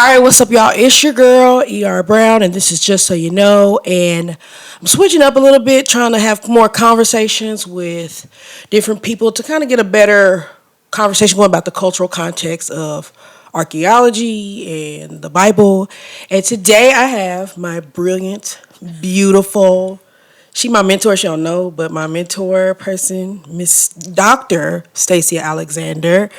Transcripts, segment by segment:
All right, what's up, y'all? It's your girl, E.R. Brown, and this is Just So You Know. And I'm switching up a little bit, trying to have more conversations with different people to kind of get a better conversation going about the cultural context of archaeology and the Bible. And today I have my brilliant, beautiful, she my mentor, she don't know, but my mentor person, Miss Dr. Stacia Alexander.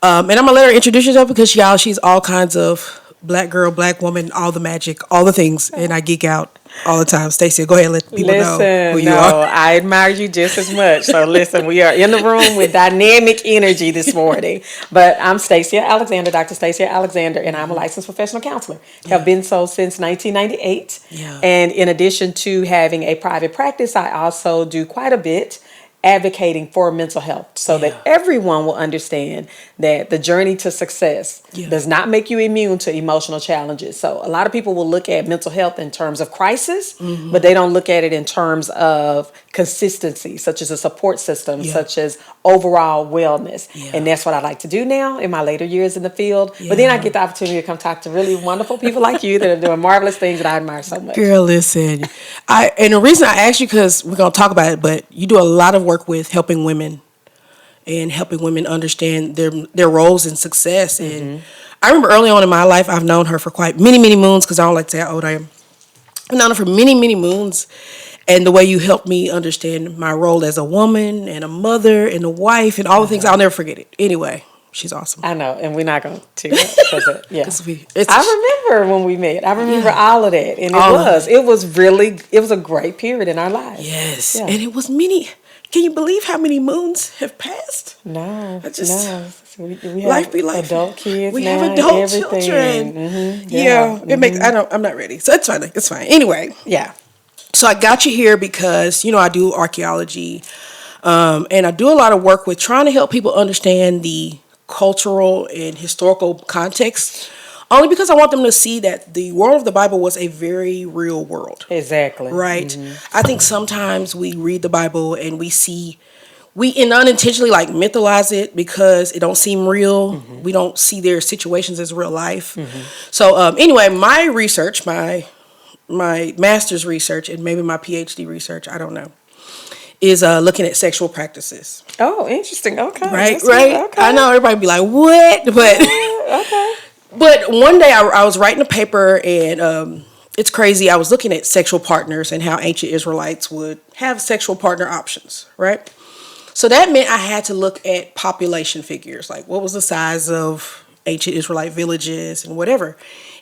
And I'm gonna let her introduce herself because y'all, she's all kinds of black girl, black woman, all the magic, all the things, and I geek out all the time. Stacia, go ahead, let people know who you are. I admire you just as much. So listen, we are in the room with dynamic energy this morning. But I'm Stacia Alexander, Dr. Stacia Alexander, and I'm a licensed professional counselor. Have been so since 1998. Yeah. And in addition to having a private practice, I also do quite a bit advocating for mental health so that everyone will understand that the journey to success does not make you immune to emotional challenges. So a lot of people will look at mental health in terms of crisis, but they don't look at it in terms of consistency, such as a support system, such as overall wellness. And that's what I like to do now in my later years in the field. But then I get the opportunity to come talk to really wonderful people like you that are doing marvelous things that I admire so much. Girl, listen, and the reason I asked you, because we're gonna talk about it, but you do a lot of work with helping women and helping women understand their roles in success. And I remember early on in my life, I've known her for quite many moons, because I don't like to say how old I am. I've known her for many moons, and the way you helped me understand my role as a woman and a mother and a wife and all the things, I'll never forget it. Anyway, she's awesome. I know, and we're not going to. I remember when we met. I remember all of that, and it was a great period in our lives. Yes, and it was many. Can you believe how many moons have passed? No. We have life be life. Adult kids. We now, have adult everything. children. It makes. I'm not ready, so it's fine. It's fine. Anyway, So I got you here because I do archaeology, and I do a lot of work with trying to help people understand the cultural and historical context. Only because I want them to see that the world of the Bible was a very real world. Exactly. Right? I think sometimes we read the Bible and we unintentionally mythologize it because it don't seem real. We don't see their situations as real life. So anyway, my research, my master's research, and maybe my PhD research, I don't know, is looking at sexual practices. Oh, interesting. Okay. Right. Okay. I know everybody be like, what? But okay. But one day I was writing a paper, and it's crazy. I was looking at sexual partners and how ancient Israelites would have sexual partner options, right? So that meant I had to look at population figures, like what was the size of ancient Israelite villages and whatever.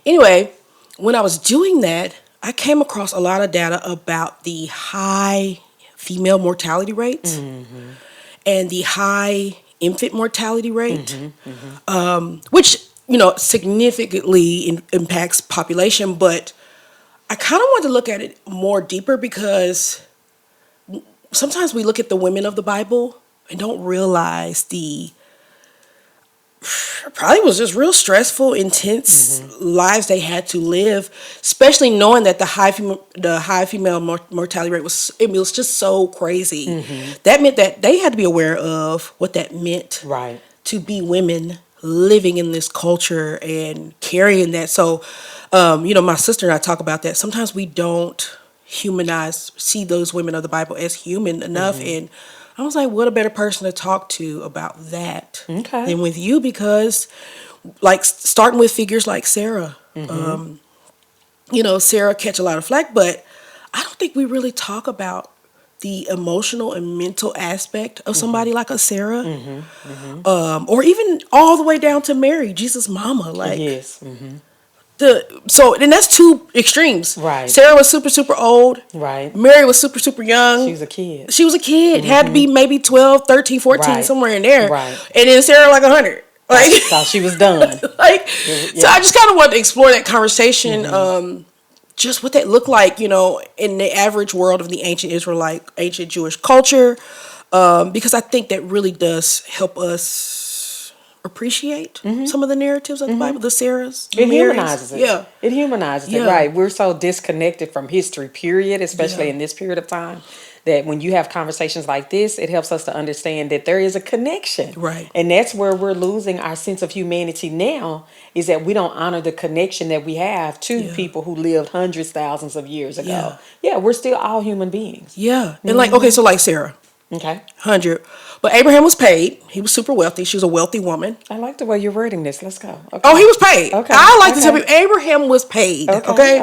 Anyway, when I was doing that, I came across a lot of data about the high female mortality rates and the high infant mortality rate, which significantly impacts population. But I kind of want to look at it more deeper, because sometimes we look at the women of the Bible and don't realize probably was just real stressful, intense lives they had to live, especially knowing that the high female mortality rate was just so crazy. That meant that they had to be aware of what that meant to be women living in this culture and carrying that. So, my sister and I talk about that. Sometimes we don't see those women of the Bible as human enough. And I was like, what a better person to talk to about that than with you, because starting with figures like Sarah, Sarah catch a lot of flack, but I don't think we really talk about the emotional and mental aspect of somebody like a Sarah, or even all the way down to Mary, Jesus' mama. And that's two extremes. Right. Sarah was super old. Right. Mary was super young. She was a kid. Had to be maybe 12, 13, 14, somewhere in there. Right. And then Sarah 100. So she was done. So I just kind of wanted to explore that conversation. Just what that looked like, in the average world of the ancient Jewish culture, because I think that really does help us appreciate some of the narratives of the Bible, the Sarahs. It humanizes it. Yeah. It humanizes it, right. We're so disconnected from history, period, especially in this period of time, that when you have conversations like this, it helps us to understand that there is a connection. Right. And that's where we're losing our sense of humanity now, is that we don't honor the connection that we have to people who lived hundreds, thousands of years ago. Yeah, we're still all human beings. Yeah. And like, okay, so like Sarah. Okay. 100. But Abraham was paid. He was super wealthy. She was a wealthy woman. I like the way you're wording this. Let's go. Okay. Oh, he was paid. Okay. I like to tell people Abraham was paid. Okay.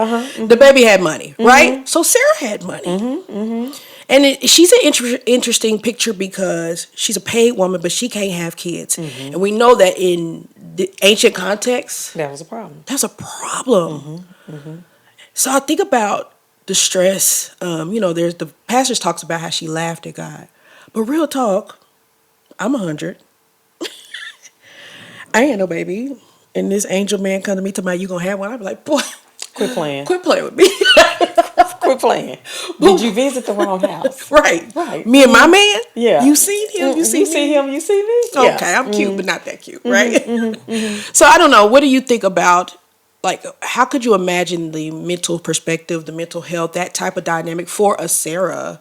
The baby had money, right? So Sarah had money. And she's an interesting picture because she's a paid woman, but she can't have kids. And we know that in the ancient context, That was a problem. that's a problem. So I think about the stress. There's the pastor talks about how she laughed at God. But real talk, I'm 100. I ain't no baby. And this angel man come to me talking about you gonna have one. I be like, boy, Quit playing. quit playing with me. Quit playing. Did you visit the wrong house? Right. Right. Me and my man? Yeah. You seen him? You see me? him? You see me? Okay, I'm cute, but not that cute, right? So I don't know. What do you think about, like, how could you imagine the mental perspective, the mental health, that type of dynamic for a Sarah?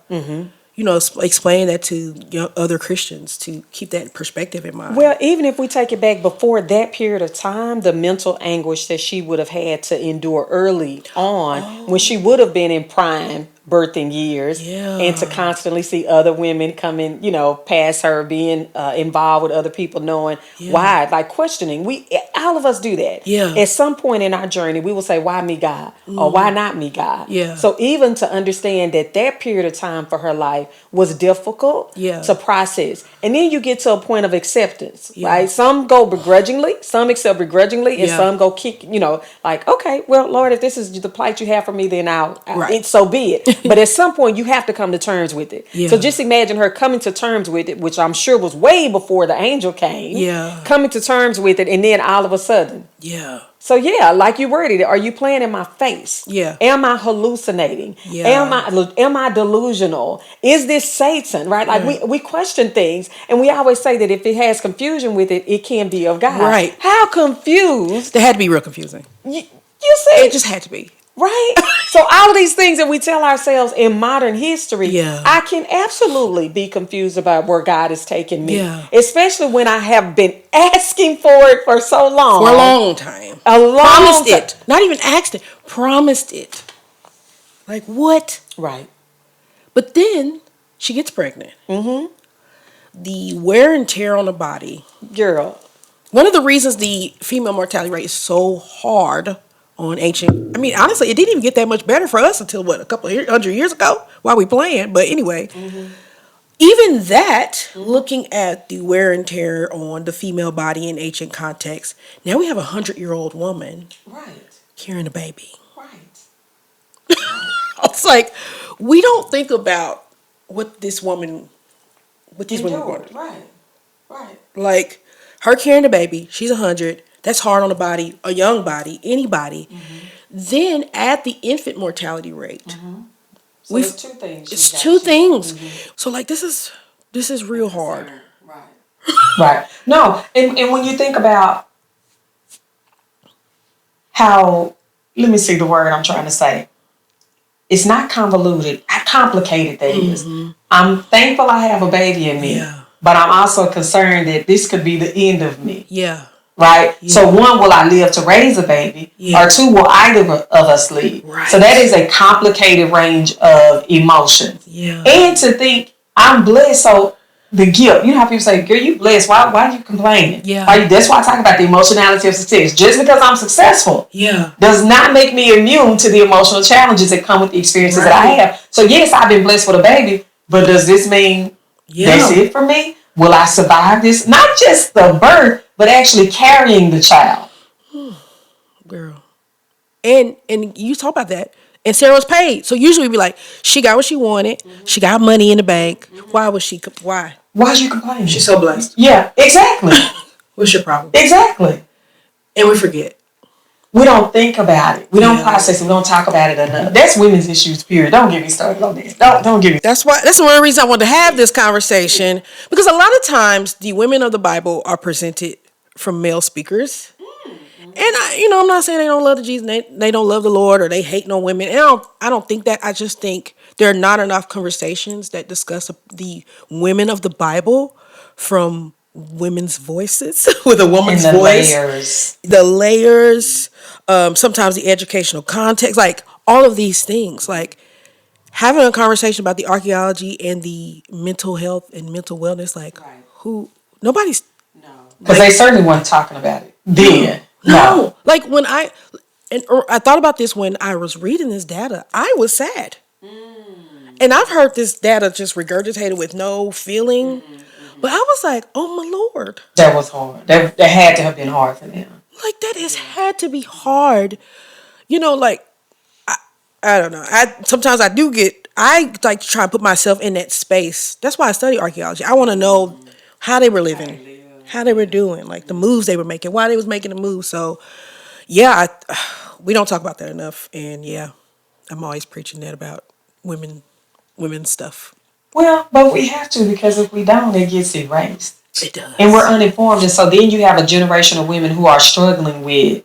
Explain that to other Christians to keep that perspective in mind. Well, even if we take it back before that period of time, the mental anguish that she would have had to endure early on when she would have been in prime birthing years, and to constantly see other women coming, past her, being involved with other people, knowing why, like questioning. All of us do that. Yeah. At some point in our journey, we will say, "Why me, God?" or "Why not me, God?" Yeah. So even to understand that period of time for her life was difficult to process, and then you get to a point of acceptance, right? Some go begrudgingly, some accept begrudgingly, and some go kick. Like, okay, well, Lord, if this is the plight you have for me, then so be it. But at some point, you have to come to terms with it. Yeah. So just imagine her coming to terms with it, which I'm sure was way before the angel came. Yeah. Coming to terms with it, and then all of a sudden. Yeah. So like you worded it, are you playing in my face? Yeah. Am I hallucinating? Yeah. Am I delusional? Is this Satan? Right? Like we question things, and we always say that if it has confusion with it, it can be of God. Right. How confused? That had to be real confusing. You see? It just had to be. Right? So all of these things that we tell ourselves in modern history, I can absolutely be confused about where God is taking me. Yeah. Especially when I have been asking for it for so long. For a long time. Promised it. Not even asked it. Promised it. Like what? Right. But then she gets pregnant. The wear and tear on the body. Girl. One of the reasons the female mortality rate is so hard on ancient, honestly, it didn't even get that much better for us until a couple of 100 years ago while we playing. But anyway, even that, looking at the wear and tear on the female body in ancient context, now we have a 100-year-old woman carrying a baby. Right. It's like, we don't think about what these women going through. Right. Like, her carrying a baby, she's 100. That's hard on the body, a young body, anybody. Then add the infant mortality rate. So it's two things. It's two things. So like this is real hard. Right. No, and when you think about how, let me see the word I'm trying to say. It's not convoluted, how complicated that is. I'm thankful I have a baby in me, but I'm also concerned that this could be the end of me. Yeah. Right? Yeah. So one, will I live to raise a baby? Yeah. Or two, will either of us leave? Right. So that is a complicated range of emotions. Yeah. And to think, I'm blessed, so the guilt. You know how people say, girl, you blessed. Why are you complaining? Yeah. That's why I talk about the emotionality of success. Just because I'm successful does not make me immune to the emotional challenges that come with the experiences that I have. So yes, I've been blessed with a baby, but does this mean that's it for me? Will I survive this? Not just the birth, but actually carrying the child. Girl. And you talk about that. And Sarah was paid. So usually we be like, she got what she wanted. She got money in the bank. Why? Why is you complaining? She's so blessed. Yeah, exactly. What's your problem? Exactly. And we forget. We don't think about it. We don't process it. We don't talk about it enough. That's women's issues, period. Don't get me started on this. Don't get me. That's one of the reasons I wanted to have this conversation. Because a lot of times the women of the Bible are presented from male speakers. I'm not saying they don't love the Jesus, they don't love the Lord, or they hate no women. And I don't think that. I just think there are not enough conversations that discuss the women of the Bible from women's voices with a woman's And the voice, layers. the layers, sometimes the educational context, like all of these things, like having a conversation about the archaeology and the mental health and mental wellness, like Right. who nobody's Because they certainly weren't talking about it then. no. Like when I thought about this when I was reading this data, I was sad. And I've heard this data just regurgitated with no feeling. But I was like, oh my Lord. That was hard. That had to have been hard for them. Like that has had to be hard. Like I don't know. Sometimes I like to try and put myself in that space. That's why I study archaeology. I want to know how they were living, how they were doing, like the moves they were making, why they was making the moves. So yeah, we don't talk about that enough. And yeah, I'm always preaching that about women's stuff. Well, but we have to, because if we don't, it gets erased. It does. And we're uninformed. And so then you have a generation of women who are struggling with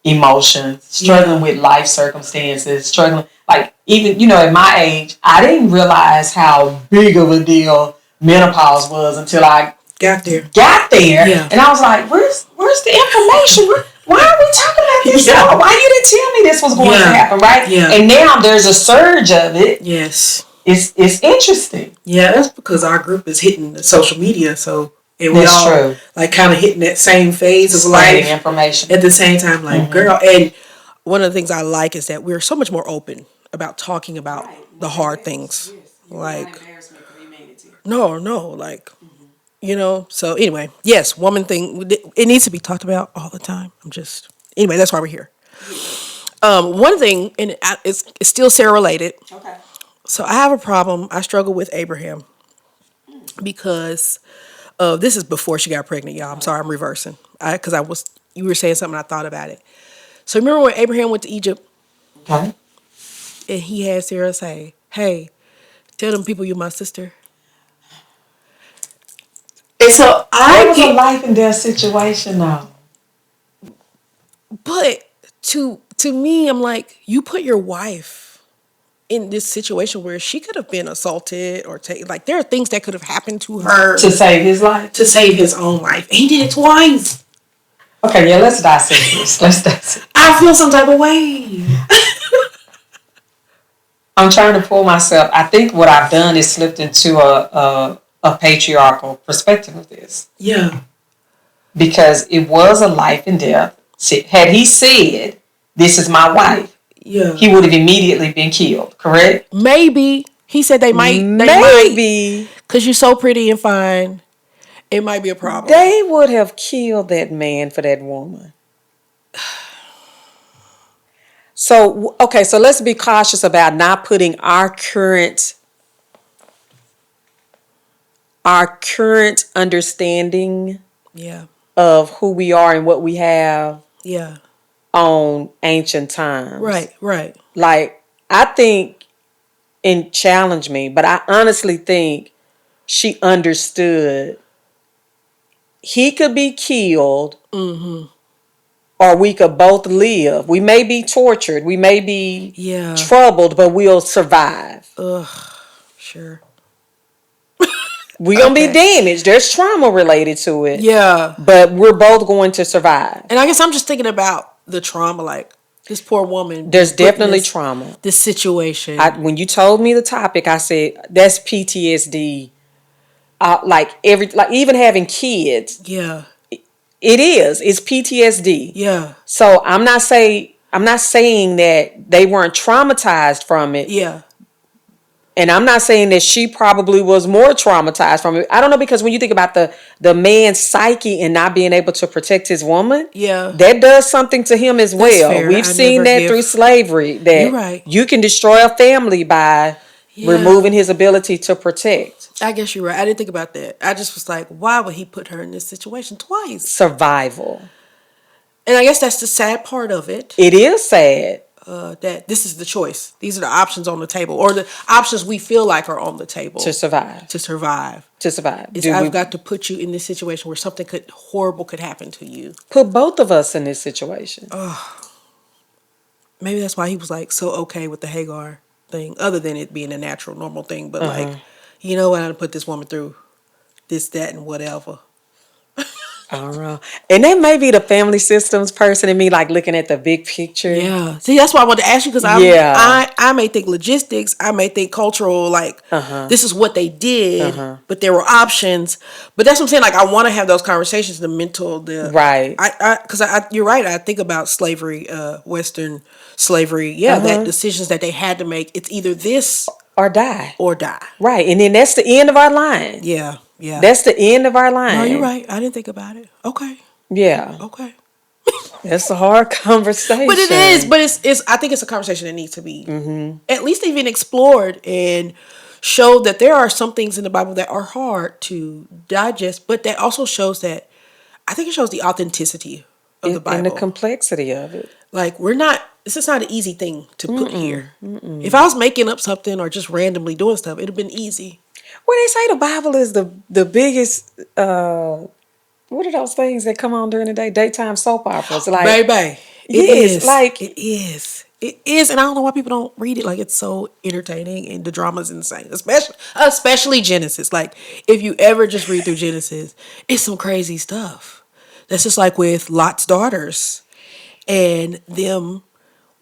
emotions, struggling with life circumstances, struggling. Like, even, at my age, I didn't realize how big of a deal menopause was until I got there. Yeah. And I was like, where's the information? Why are we talking about this? Yeah. Why you didn't tell me this was going to happen, right? Yeah. And now there's a surge of it. Yes. It's interesting. Yeah, that's because our group is hitting the social media, so and we that's all true. Like kind of hitting that same phase of life information at the same time. Like, girl, and one of the things I like is that we're so much more open about talking about the hard things. Like, no, like, So anyway, yes, woman thing. It needs to be talked about all the time. Anyway. That's why we're here. One thing, and it's still Sarah related. Okay. So I have a problem. I struggle with Abraham because this is before she got pregnant, y'all. I'm sorry, I'm reversing. Because you were saying something, I thought about it. So remember when Abraham went to Egypt? Okay. And he had Sarah say, hey, tell them people you're my sister. And so it was a life and death situation though. But to me, I'm like, you put your wife in this situation where she could have been assaulted or there are things that could have happened to her to save his life, to save his own life. And he did it twice. Okay, yeah, let's dissect this. Let's dissect. I feel some type of way. I'm trying to pull myself. I think what I've done is slipped into a patriarchal perspective of this. Yeah. Because it was a life and death. Had he said, "This is my wife," yeah, he would have immediately been killed, correct? Maybe. He said they might. Maybe. Because you're so pretty and fine. It might be a problem. They would have killed that man for that woman. So, okay, so let's be cautious about not putting our current understanding of who we are and what we have on ancient times. Right. Like, I think, and challenge me, but I honestly think she understood he could be killed or we could both live. We may be tortured. We may be troubled, but we'll survive. Ugh, sure. We're going to be damaged. There's trauma related to it. Yeah. But we're both going to survive. And I guess I'm just thinking about the trauma, like this poor woman. There's definitely trauma. This situation. When you told me the topic, I said, that's PTSD. Even having kids. Yeah. It is. It's PTSD. Yeah. So I'm not saying that they weren't traumatized from it. Yeah. And I'm not saying that she probably was more traumatized from it. I don't know, because when you think about the man's psyche and not being able to protect his woman, that does something to him as well. Fair. We've seen that through slavery, that you can destroy a family by removing his ability to protect. I guess you're right. I didn't think about that. I just was like, why would he put her in this situation twice? Survival. And I guess that's the sad part of it. It is sad. that this is the choice. These are the options on the table, or the options we feel like are on the table To survive. To survive. To survive. Is I've got to put you in this situation where something horrible could happen to you. Put both of us in this situation. Maybe that's why he was like so okay with the Hagar thing, other than it being a natural, normal thing. But like, you know what? I put this woman through this, that, and whatever. I don't know. And that may be the family systems person in me, like looking at the big picture. Yeah. See, that's why I wanted to ask you, because I may think logistics, I may think cultural, like this is what they did, but there were options. But that's what I'm saying. Like, I want to have those conversations, the mental, right. Because you're right. I think about slavery, Western slavery. Yeah, that decisions that they had to make. It's either this or die. Right, and then that's the end of our line. Yeah. Yeah. That's the end of our line. No, you're right. I didn't think about it. Okay. Yeah. Okay. That's a hard conversation. But it is. But it's. I think it's a conversation that needs to be at least even explored and showed that there are some things in the Bible that are hard to digest, but that also shows that, I think it shows the authenticity of the Bible and the complexity of it. Like, this is not an easy thing to put here. If I was making up something or just randomly doing stuff, it'd have been easy. Well, they say the Bible is the biggest, what are those things that come on during the day? Daytime soap operas. Like, baby. It is. Like, it is. It is. And I don't know why people don't read it. Like, it's so entertaining and the drama's insane. Especially Genesis. Like, if you ever just read through Genesis, it's some crazy stuff. That's just like with Lot's daughters and them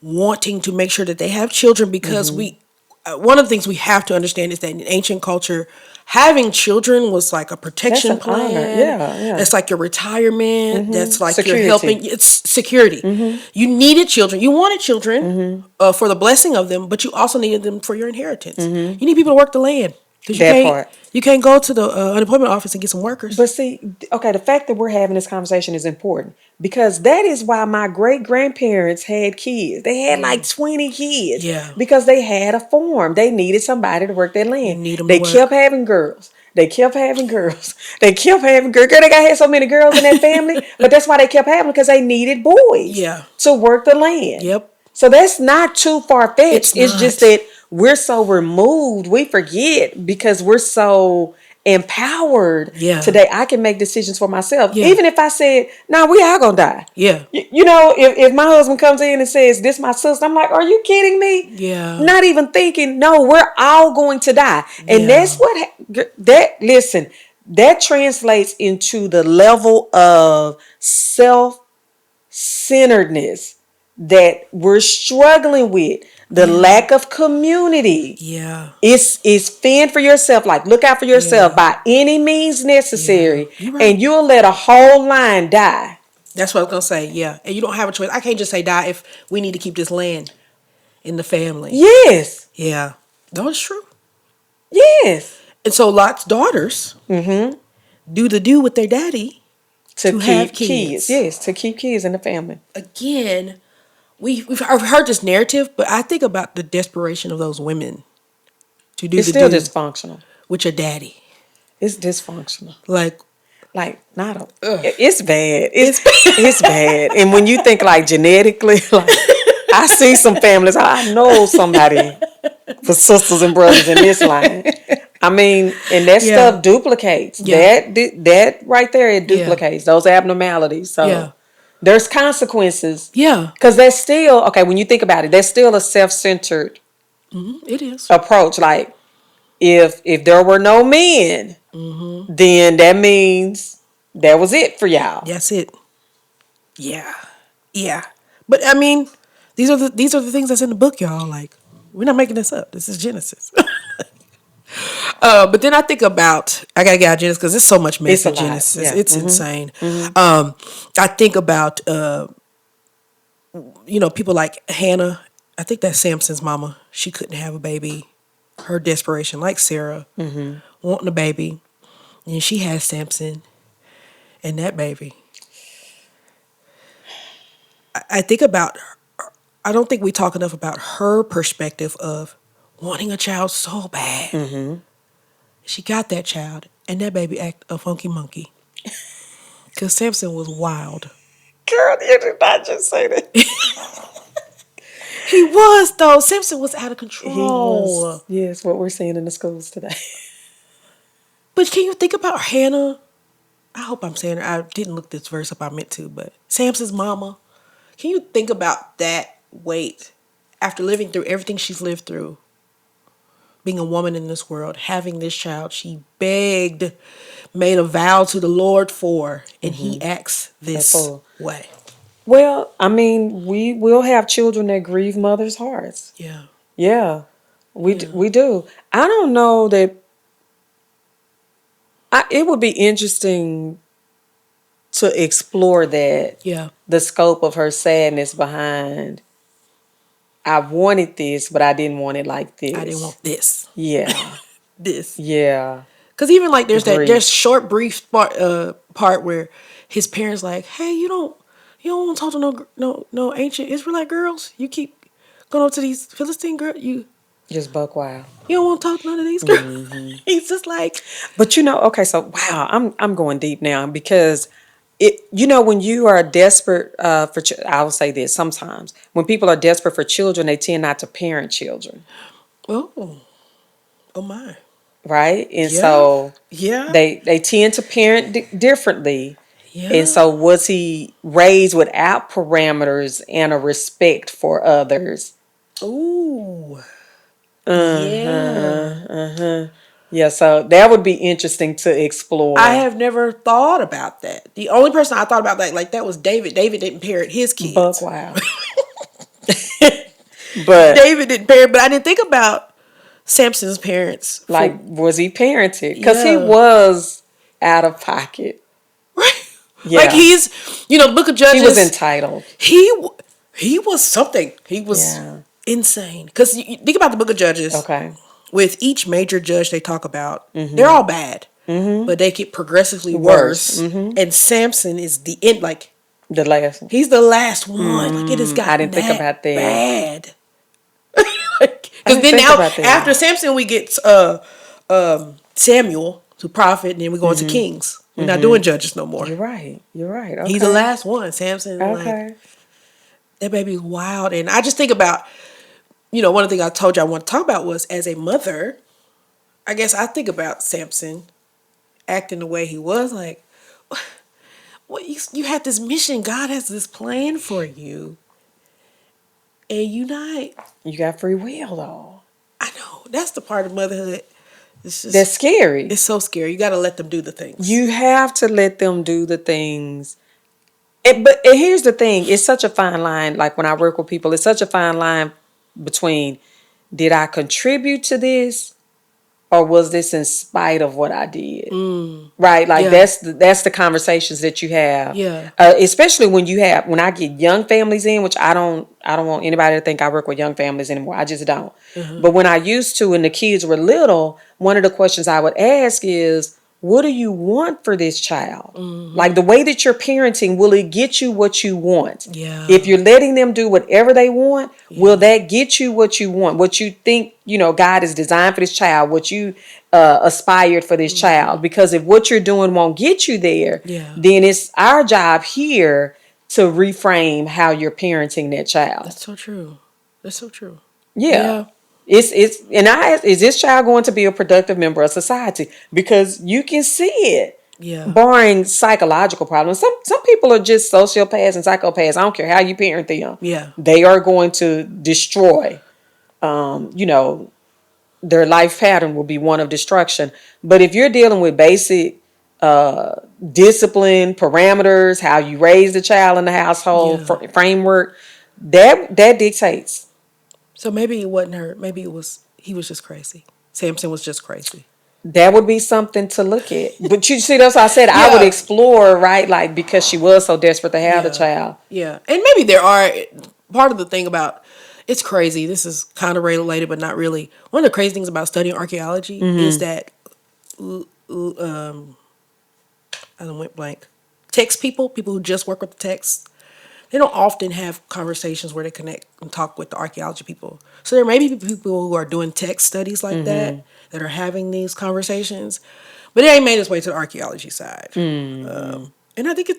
wanting to make sure that they have children, because one of the things we have to understand is that in ancient culture, having children was like a protection plan. Honor. Yeah. That's like your retirement. That's like security. You're helping. It's security. You needed children. You wanted children for the blessing of them, but you also needed them for your inheritance. You need people to work the land. Part. You can't go to the unemployment office and get some workers. But see, okay, the fact that we're having this conversation is important, because that is why my great-grandparents had kids. They had like 20 kids. Yeah. Because they had a farm. They needed somebody to work their land. They kept having girls. They kept having girls. They kept having girls. Girl, they had so many girls in that family, but that's why they kept having, because they needed boys to work the land. Yep. So that's not too far-fetched. It's just that we're so removed, we forget, because we're so empowered today. I can make decisions for myself. Even if I said, "Nah, we are gonna die." Yeah. You know, if my husband comes in and says, "This my sister," I'm like, "Are you kidding me?" Yeah. Not even thinking. No, we're all going to die, and that's what Listen, that translates into the level of self-centeredness that we're struggling with. The lack of community. Yeah. It's fend for yourself. Like, look out for yourself by any means necessary. You're right. And you'll let a whole line die. That's what I was going to say. Yeah. And you don't have a choice. I can't just say die if we need to keep this land in the family. Yes. Yeah. That's true. Yes. And so Lot's daughters do with their daddy to have kids. Yes, to keep kids in the family. Again, I've heard this narrative, but I think about the desperation of those women to do it's still dysfunctional with your daddy. It's dysfunctional. Like not it's bad. It's bad. And when you think like genetically, like I see some families. I know somebody for sisters and brothers in this line. I mean, and that stuff duplicates. That right there, it duplicates those abnormalities. So there's consequences. Yeah. Because that's still, okay, when you think about it, that's still a self-centered it is approach. Like, if there were no men, then that means that was it for y'all. That's it. Yeah. Yeah. But I mean, these are the things that's in the book, y'all. Like, we're not making this up. This is Genesis. But then I think about, I gotta get out of Genesis because there's so much mess in Genesis. Yeah. It's insane. I think about people like Hannah. I think that's Samson's mama. She couldn't have a baby. Her desperation, like Sarah, wanting a baby, and she has Samson and that baby. I think about. I don't think we talk enough about her perspective of wanting a child so bad. She got that child, and that baby act a funky monkey. Because Samson was wild. Girl, you did not just say that. He was though. Samson was out of He control. was, yes, what we're seeing in the schools today. But can you think about Hannah? I hope I'm saying it. I didn't look this verse up. I meant to, but Samson's mama. Can you think about that weight after living through everything she's lived through? Being a woman in this world, having this child, she begged, made a vow to the Lord for, and he acts this For. way. Well, I mean, we will have children that grieve mothers' hearts. Yeah. Yeah, Yeah. we do. I don't know that. It would be interesting to explore that, Yeah. the scope of her sadness behind. I wanted this, but I didn't want it like I didn't this. want this. Yeah, This. yeah. Because even like The there's grief. short brief part where his parents like, hey, you don't want to talk to no ancient Israelite girls. You keep going up to these Philistine girls. Just buck wild. You don't want to talk to none of these girls. He's just like, But okay, so wow, I'm going deep now because when you are desperate I will say this, sometimes when people are desperate for children, they tend not to parent children, oh, oh my, right? And yeah, so yeah, they tend to parent differently. And yeah. so was he raised without parameters and a respect for others? Ooh, yeah. Uh-huh. Yeah, so that would be interesting to I explore. have never thought about that. The only person I thought about that like that was David. David didn't parent his Buck kids. wild. But David didn't parent, but I didn't think about Samson's parents like, for was he parented? Because he yeah. was out of pocket. Right. Like Yeah. he's, the Book of He was Judges. entitled. He was something. He was Yeah. insane. Because you think about the Book of Judges. Okay. With each major judge they talk about, they're all bad, but they get progressively Worse. worse. And Samson is the end. Like The last one. he's the last one. Like it has I gotten didn't think that about that. bad. I Because didn't then think now about that. after Samson we get Samuel to prophet, and then we go into Kings. We're not doing judges no more. You're right. You're right. He's the Okay. last one. Samson, like Okay. that baby's wild. And I just think about, one of the things I told you I want to talk about was as a mother, I guess I think about Samson acting the way he was. Like, what you had this mission. God has this plan for you, and you not. You got free will though. I know that's the part of motherhood. It's That's just scary. it's so scary. You got to let them do the things. You have to let them do the things. But here's the thing, it's such a fine line. Like when I work with people, it's such a fine line between, did I contribute to this, or was this in spite of what I did? Right? Like Yeah. that's the conversations that you have. Yeah. Especially when I get young families in, which I don't want anybody to think I work with young families anymore. I just don't. But when I used to, and the kids were little, one of the questions I would ask is, what do you want for this child? Like the way that you're parenting, will it get you what you want? Yeah. If you're letting them do whatever they want, will that get you what you want? What you think, God has designed for this child, what you aspired for this child? Because if what you're doing won't get you there, Yeah. then it's our job here to reframe how you're parenting that child. That's so true. That's so true. Yeah. Yeah. Is this child going to be a productive member of society? Because you can see it. Yeah. Barring psychological problems. Some people are just sociopaths and psychopaths. I don't care how you parent them. Yeah. They are going to destroy. Their life pattern will be one of destruction. But if you're dealing with basic discipline, parameters, how you raise the child in the household Yeah. framework, that dictates. So maybe it wasn't her. Maybe he was just crazy. Samson was just crazy. That would be something to look at. But you see, that's why I said I would Yeah. explore, right? Like, because she was so desperate to have the child. Yeah. And maybe there are part of the thing about it's crazy. This is kind of related, but not really. One of the crazy things about studying archaeology is that I don't went blank. Text people who just work with the text, they don't often have conversations where they connect and talk with the archaeology people. So there may be people who are doing text studies like that are having these conversations, but it ain't made its way to the archaeology side. And I think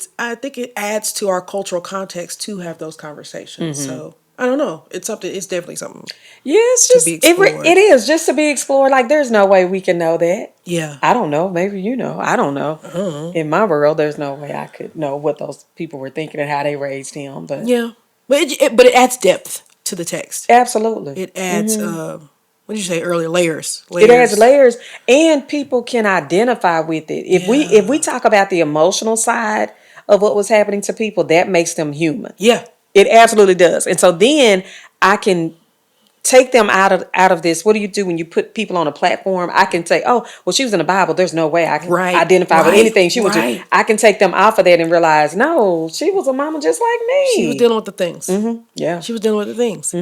it adds to our cultural context to have those conversations. So I don't know. It's something. It's definitely something Yeah, it's to be just explored. it is just to be explored. Like there's no way we can know that. Yeah. I don't know. Maybe you know. I don't know. In my world, there's no way I could know what those people were thinking and how they raised him. But Yeah. But it adds depth to the text. absolutely, It adds. What did you say earlier? Layers. it adds Layers. layers, and people can identify with it. If we talk about the emotional side of what was happening to people, that makes them human. Yeah. It absolutely does. And so then I can take them out of this. What do you do when you put people on a platform? I can say, oh, well, she was in the Bible. There's no way I can Right. identify with Right. anything she would do. Right. I can take them off of that and realize, no, she was a mama just like me. She was dealing with the things. Yeah. She was dealing with the things.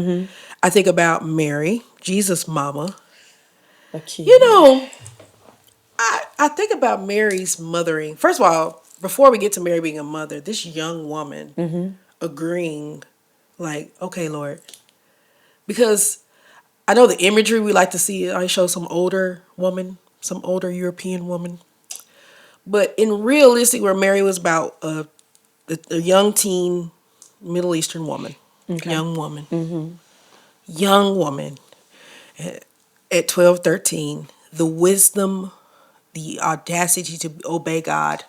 I think about Mary, Jesus' mama. A kid. You know, I think about Mary's mothering. First of all, before we get to Mary being a mother, this young woman agreeing, like, okay, Lord. Because I know the imagery we like to see, I show some older woman, some older European woman. But in realistic, where Mary was about a young teen Middle Eastern woman, young woman, young woman at 12, 13, the wisdom, the audacity to obey God.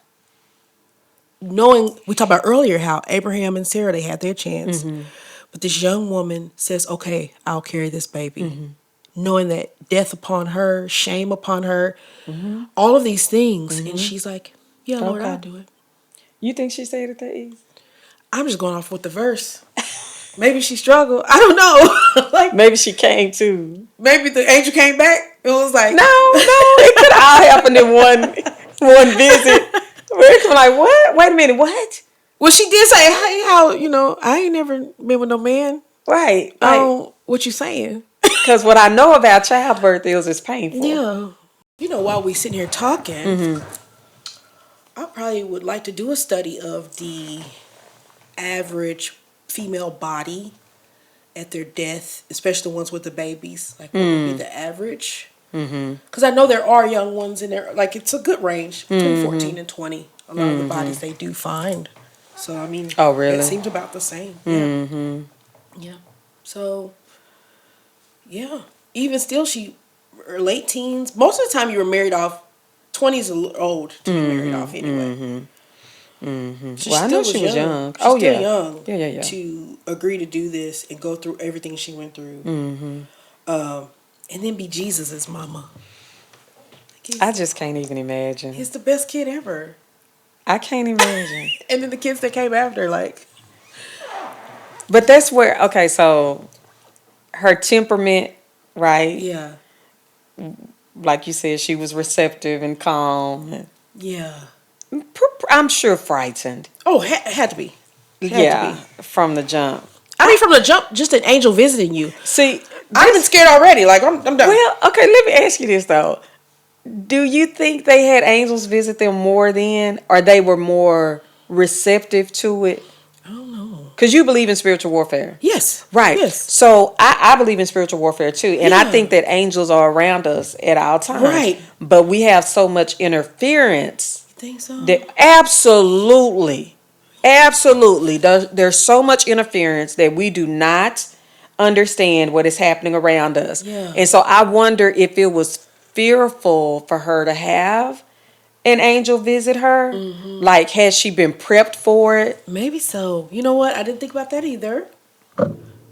Knowing, we talked about earlier how Abraham and Sarah, they had their chance. But this young woman says, okay, I'll carry this baby. Knowing that death upon her, shame upon her, all of these things. And she's like, yeah, Lord, Okay. I'll do it. You think she said it that easy? I'm just going off with the verse. Maybe she struggled. I don't know. Like, Maybe she came too. maybe the angel came back. It was like, No, it could all happen in one visit. We're like, what? Wait a minute, what? well, she did say, hey, how, I ain't never been with no man. Right. Oh, what you saying? Because what I know about childbirth is it's painful. Yeah. While we sitting here talking, I probably would like to do a study of the average female body at their death, especially the ones with the babies. Like, what would be the average? Because I know there are young ones in there. Like, it's a good range, between 14 and 20. A lot of the bodies they do find. So, I mean, Oh, really? it seems about the same. Yeah. Yeah. So, yeah. Even still, her late teens. Most of the time, you were married off. 20s are old to be married off anyway. She Well, I know she was young. She's Oh, still yeah. young. Yeah. To agree to do this and go through everything she went through. And then be Jesus' mama. Like, I just can't even imagine. he's the best kid ever. I can't imagine. And then the kids that came after, like, But that's where, okay, so her temperament, right? yeah, Like you said, she was receptive and calm. yeah. I'm sure frightened. Oh, had to be. Had Yeah, to be. from the jump. I mean, from the jump, just an angel visiting you. See, I've been scared already. Like, I'm done. well, okay, let me ask you this, though. Do you think they had angels visit them more then, or they were more receptive to it? I don't know. Because you believe in spiritual warfare. Yes. Right. Yes. So I believe in spiritual warfare too. And I Yeah. think that angels are around us at all times. Right. But we have so much interference. You think so? That absolutely. There's so much interference that we do not understand what is happening around us. Yeah. And so I wonder if it was fearful for her to have an angel visit her. Like, has she been prepped for it? Maybe so. You know what? I didn't think about that either.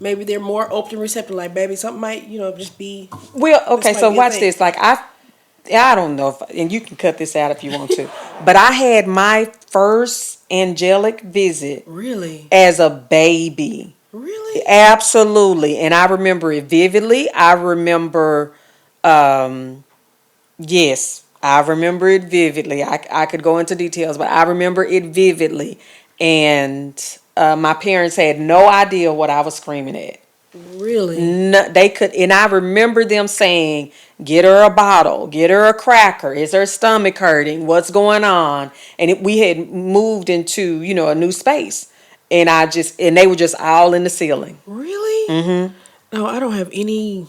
Maybe they're more open and receptive. Like, baby, something might, just be. Well, okay, might so be a watch thing. this. Like, I don't know if, and you can cut this out if you want to, but I had my first angelic visit Really? as a baby. Really? Absolutely. And I remember it vividly. I remember, yes, I remember it vividly. I could go into details, but I remember it vividly. And my parents had no idea what I was screaming at. Really? No, they could, and I remember them saying, "Get her a bottle, get her a cracker. Is her stomach hurting? What's going on?" And we had moved into, a new space, and they were just all in the ceiling. Really? No, I don't have any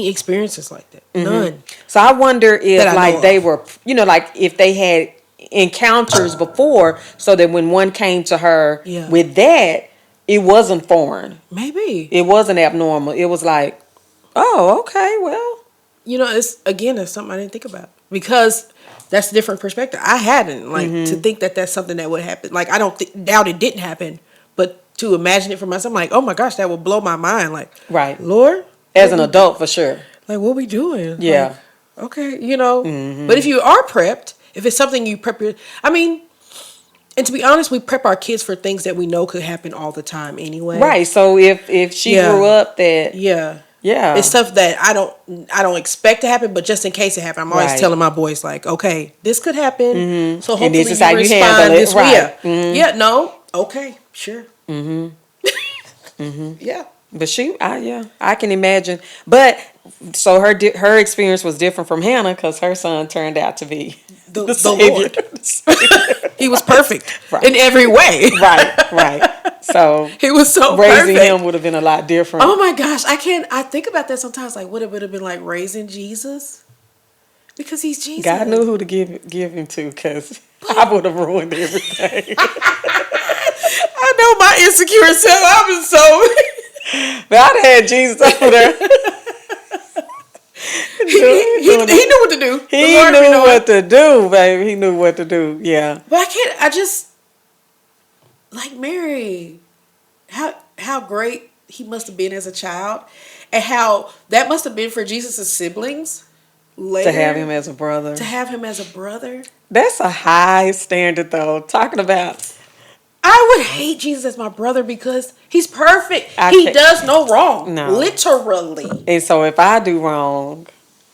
experiences like that. None. So I wonder if That I like know they of. were, like if they had encounters before, so that when one came to her Yeah. with that, it wasn't foreign. Maybe. It wasn't abnormal. It was like, oh, okay, well. It's something I didn't think about because that's a different perspective. I hadn't to think that that's something that would happen. Like I don't doubt it didn't happen, but to imagine it for myself, I'm like, oh my gosh, that would blow my mind. Like, Right. Lord, As an adult, for sure. like what we doing? Yeah. Like, okay, But if you are prepped, if it's something you prep and to be honest, we prep our kids for things that we know could happen all the time anyway. Right. So if she grew up that. Yeah. Yeah. It's stuff that I don't expect to happen, but just in case it happens, I'm always telling my boys like, okay, this could happen. So hopefully and this is how you respond handle it. this way. Right. Yeah. Yeah, no. Okay, sure. Yeah. But I can imagine. But so her experience was different from Hannah because her son turned out to be the Lord. He was perfect in every way. Right. So he was so raising perfect. him would have been a lot different. Oh my gosh, I think about that sometimes. Like, what it would have been like raising Jesus, because he's Jesus. God knew who to give him to, because I would have ruined everything. I know my insecure self. I was so. But I'd had Jesus over there. He knew what to do. He knew what to do, baby. He knew what to do. Yeah. But I just like Mary. How great he must have been as a child, and how that must have been for Jesus' siblings later. To have him as a brother. That's a high standard, though. Talking about. I would hate Jesus as my brother because he's perfect. He does no wrong. No. Literally. And so if I do wrong.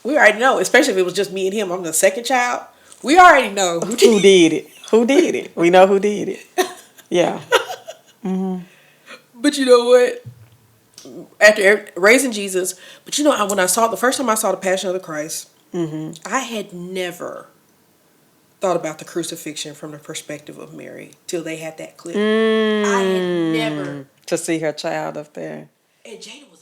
We already know, especially if it was just me and him. I'm the second child. We already know who did it. Who did it? We know who did it. Yeah. But you know what? After raising Jesus, but when the first time I saw the Passion of the Christ, I had never thought about the crucifixion from the perspective of Mary till they had that clip. I had never to see her child up there. And Jada was